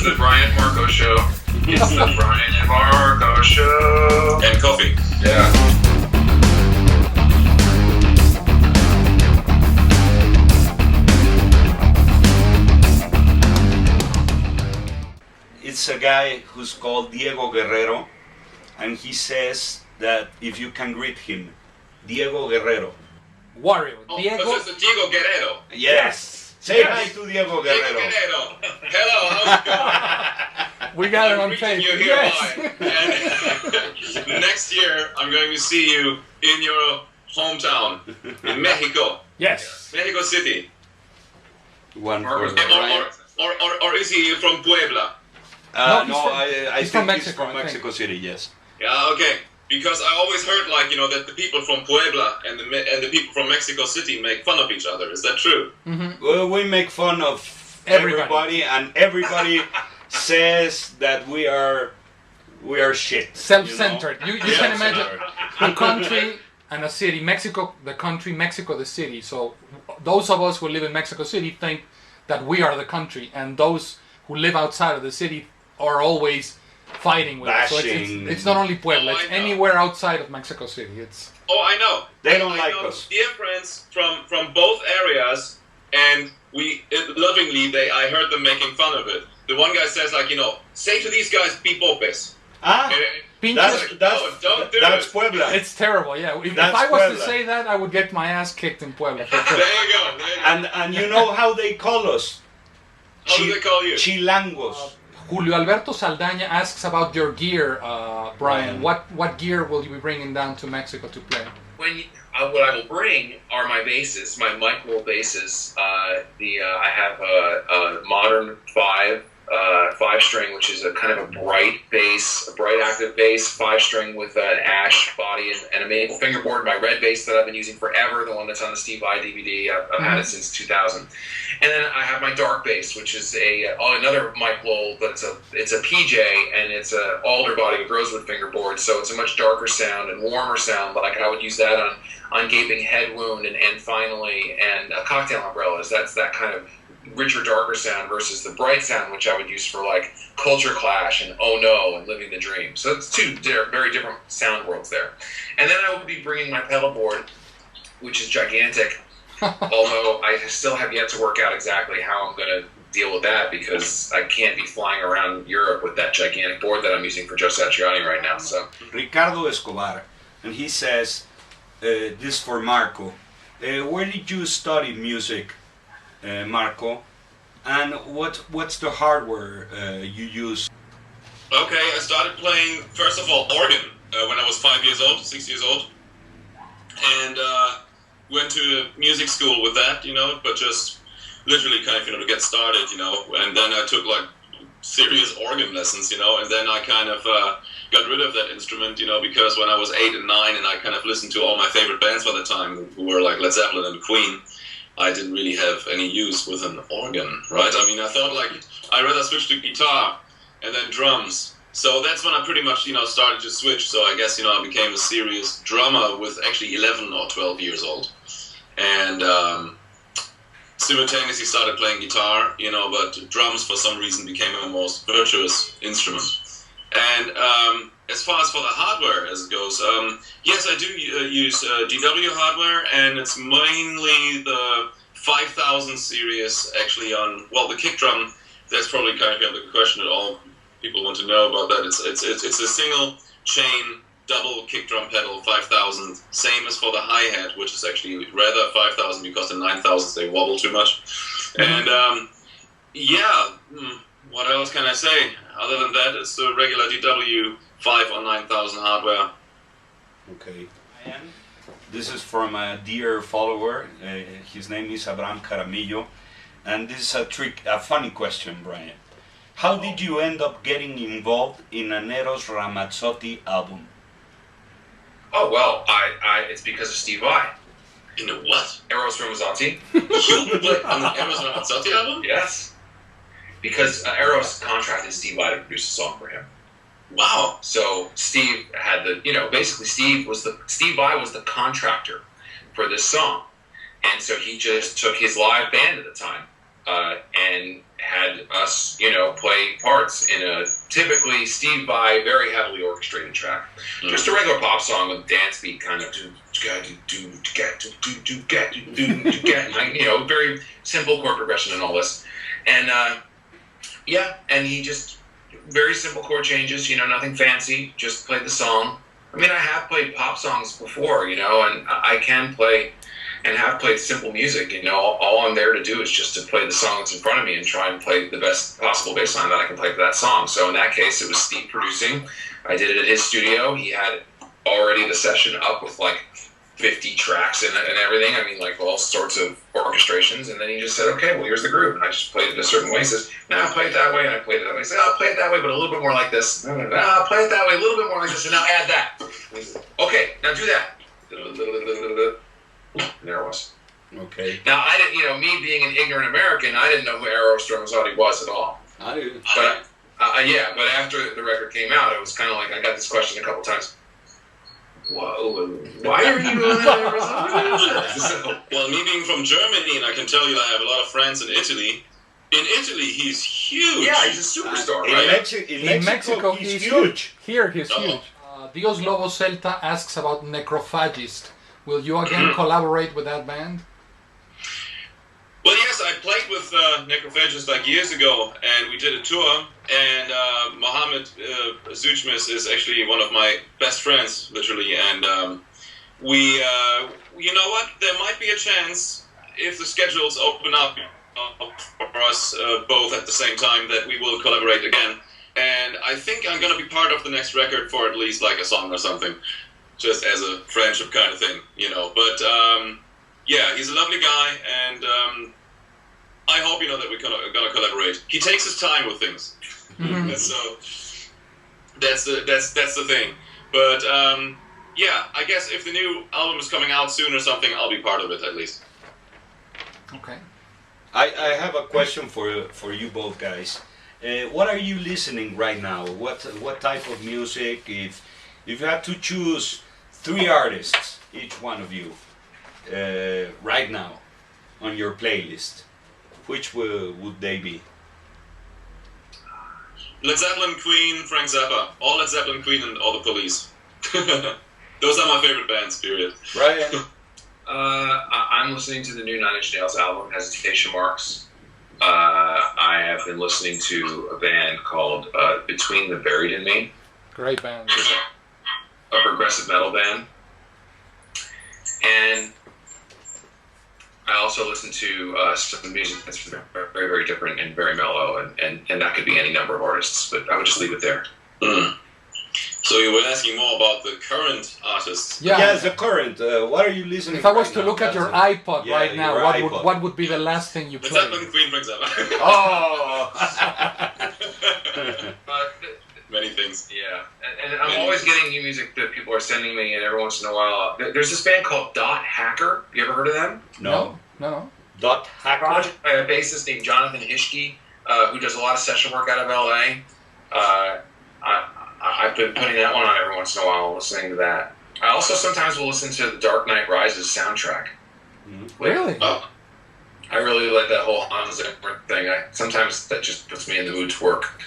to the Bryan and Marco show. It's the Bryan and Marco show. And coffee. Yeah. It's a guy who's called Diego Guerrero, and he says that if you can greet him, Diego Guerrero. Wario. Oh, Diego. this is Diego Guerrero. Yes. Say hi to Diego Guerrero. Diego Guerrero. Hello, how's it going? We got it on greeting tape. you here live. And next year, I'm going to see you in your hometown, in Mexico. Yes. Mexico City. One for Marco's Bryan. Or is he from Puebla? No, he's I he's think from Mexico, he's from I Mexico City, yes. Yeah, okay. Because I always heard, like, you know, that the people from Puebla and the people from Mexico City make fun of each other. Is that true? Mm-hmm. Well, we make fun of everybody and everybody says that we are shit. Self-centered. You You can imagine a country and a city. Mexico, the country, Mexico, the city. So those of us who live in Mexico City think that we are the country, and those who live outside of the city are always fighting with us. So it's not only Puebla, it's anywhere outside of Mexico City. It's I know. They don't I like know us. Dear friends from both areas, and lovingly, I heard them making fun of it. The one guy says, like, you know, say to these guys, "Pipopes." That's Puebla. It's terrible, yeah. If That's I was Puebla. to say that, I would get my ass kicked in Puebla. For There sure. you go. And you know how they call us? How do they call you? Chilangos. Julio Alberto Saldaña asks about your gear, Bryan. What gear will you be bringing down to Mexico to play? What I will bring are my basses, my mic roll basses. I have a modern five string, which is a kind of a bright bass, a bright active bass, 5-string with an ash body and a maple fingerboard. My red bass that I've been using forever, the one that's on the Steve Vai DVD. I've had it since 2000. And then I have my dark bass, which is another mic roll, but it's a PJ and it's a alder body with rosewood fingerboard, so it's a much darker sound and warmer sound. Like I would use that on Gaping Head Wound and Finally and Cocktail Umbrellas. That's that kind of richer, darker sound versus the bright sound, which I would use for like Culture Clash and Oh No and Living the Dream. So it's two very different sound worlds there. And then I will be bringing my pedal board, which is gigantic. Although I still have yet to work out exactly how I'm going to deal with that because I can't be flying around Europe with that gigantic board that I'm using for Joe Satriani right now. So Ricardo Escobar, and he says, this for Marco. Where did you study music, Marco? And what's the hardware you use? Okay, I started playing, first of all, organ when I was 6 years old. And went to music school with that, you know, but just literally kind of, you know, to get started, you know. And then I took, like, serious organ lessons, you know, and then I kind of got rid of that instrument, you know, because when I was 8 and 9 and I kind of listened to all my favorite bands by the time, who were like Led Zeppelin and Queen, I didn't really have any use with an organ, right? I mean, I thought, like, I'd rather switch to guitar and then drums. So that's when I pretty much, you know, started to switch. So I guess, you know, I became a serious drummer with actually 11 or 12 years old. And simultaneously started playing guitar, you know, but drums for some reason became my most virtuous instrument. And as far as for the hardware as it goes, yes, I do use DW hardware, and it's mainly the 5000 series actually on, well, the kick drum. That's probably kind of the question that all people want to know about that. It's a single chain double kick drum pedal 5000, same as for the hi-hat, which is actually rather 5000 because the 9000s they wobble too much. And what else can I say? Other than that, it's the regular DW 5 or 9000 hardware. Okay. This is from a dear follower. His name is Abraham Caramillo, and this is a funny question, Bryan. How did you end up getting involved in Enero's Ramazzotti album? oh well, it's because of Steve Vai. In the what? Eros Ramazzotti. You played on the Eros Ramazzotti album? Yes. Because Eros contracted Steve Vai to produce a song for him. Wow. So Steve had basically Steve Vai was the contractor for this song. And so he just took his live band at the time and had us, play parts in a typically Steve Vai, very heavily orchestrated track. Just a regular pop song with dance beat, kind of very simple chord progression and all this. And and he just very simple chord changes, nothing fancy, just played the song. I mean, I have played pop songs before, and I can play and have played simple music. All I'm there to do is just to play the song that's in front of me and try and play the best possible bass line that I can play for that song. So in that case, it was Steve producing. I did it at his studio. He had already the session up with like 50 tracks and everything. I mean, like all sorts of orchestrations. And then he just said, okay, well, here's the groove. And I just played it a certain way. He says, no, I play it that way. And I played it that way. He said, I'll play it that way, but a little bit more like this. No, I'll play it that way, a little bit more like this. And now add that. And he said, okay, now do that. And there it was. Okay. Now, I didn't, me being an ignorant American, I didn't know who Eero Stromazzotti was at all. I do. But, but after the record came out, it was kind of like, I got this question a couple times. Whoa, why are you doing that? Well, me being from Germany, and I can tell you I have a lot of friends in Italy. In Italy, he's huge. Yeah, he's a superstar, right? In Mexico, he's huge. Here, he's huge. Dios Lobo Celta asks about Necrophagist. Will you again collaborate with that band? Well, yes, I played with Necrophagist like years ago, and we did a tour, and Mohammed Zuchmis is actually one of my best friends, literally, and we, you know what, there might be a chance, if the schedules open up for us both at the same time, that we will collaborate again, and I think I'm going to be part of the next record for at least like a song or something, just as a friendship kind of thing, but yeah, he's a lovely guy, and I hope that we're gonna collaborate. He takes his time with things, and so that's the thing. But yeah, I guess if the new album is coming out soon or something, I'll be part of it at least. Okay. I have a question for you both guys. What are you listening right now? What type of music? If you had to choose 3 artists, each one of you, right now on your playlist, which would they be? Led Zeppelin, Queen, Frank Zappa. All Led Zeppelin, Queen, and all the Police. Those are my favorite bands, period. Brian? I'm listening to the new Nine Inch Nails album, Hesitation Marks. I have been listening to a band called Between the Buried and Me. Great band. A progressive metal band. And I also listen to some music that's very, very different and very mellow, and that could be any number of artists, but I would just leave it there. So you were asking more about the current artists? Yeah. Yes, the current. What are you listening to? If I was right to now? look at your iPod right now, iPod. what would be the last thing you Led play? Zeppelin, Queen, Frank Zappa. Oh! Many things. Yeah, and I'm always getting new music that people are sending me, and every once in a while, there's this band called Dot Hacker. You ever heard of them? No. Dot Hacker? Project by a bassist named Jonathan Hischke, who does a lot of session work out of LA. I've been putting that one on every once in a while, listening to that. I also sometimes will listen to the Dark Knight Rises soundtrack. Really? I really like that whole Hans Zimmer thing. Sometimes that just puts me in the mood to work.